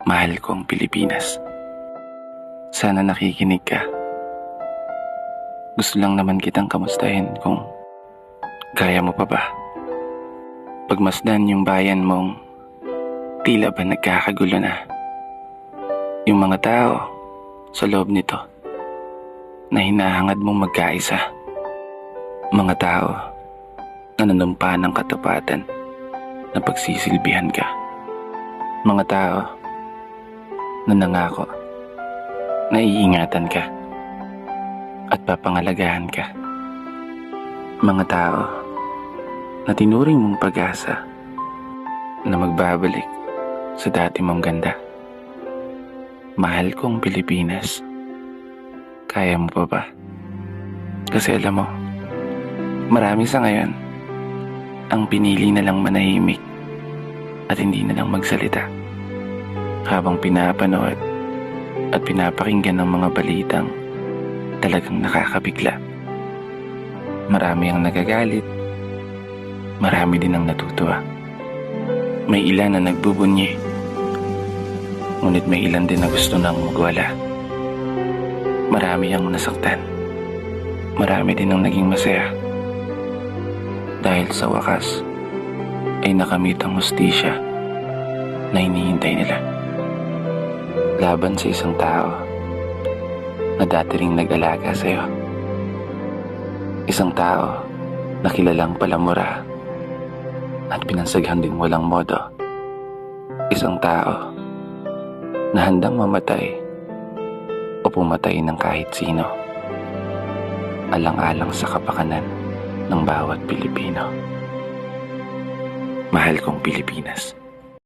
Mahal kong Pilipinas. Sana nakikinig ka. Gusto lang naman kitang kamustahin kung kaya mo pa ba. Pagmasdan yung bayan mong tila ba nagkakagulo na. Yung mga tao sa loob nito na hinahangad mong magkaisa. Mga tao na nanumpa ng katapatan na pagsisilbihan ka. Mga tao na nangako na iingatan ka at papangalagahan ka. Mga tao na tinuring mong pag-asa na magbabalik sa dati mong ganda. Mahal kong Pilipinas, kaya mo pa ba? Kasi alam mo, marami sa ngayon ang pinili na lang manahimik at hindi na lang magsalita habang pinapanood at pinapakinggan ng mga balitang talagang nakakabigla. Marami ang nagagalit, marami din ang natutuwa. May ilan na nagbubunyi, ngunit may ilan din na gusto nang magwala. Marami ang nasaktan, marami din ang naging masaya. Dahil sa wakas ay nakamit ang hustisya na hinihintay nila. Laban sa isang tao na dati ring nag-alaga sa'yo. Isang tao na kilalang palamura at pinansaghan din walang modo. Isang tao na handang mamatay o pumatay ng kahit sino, alang-alang sa kapakanan ng bawat Pilipino. Mahal kong Pilipinas.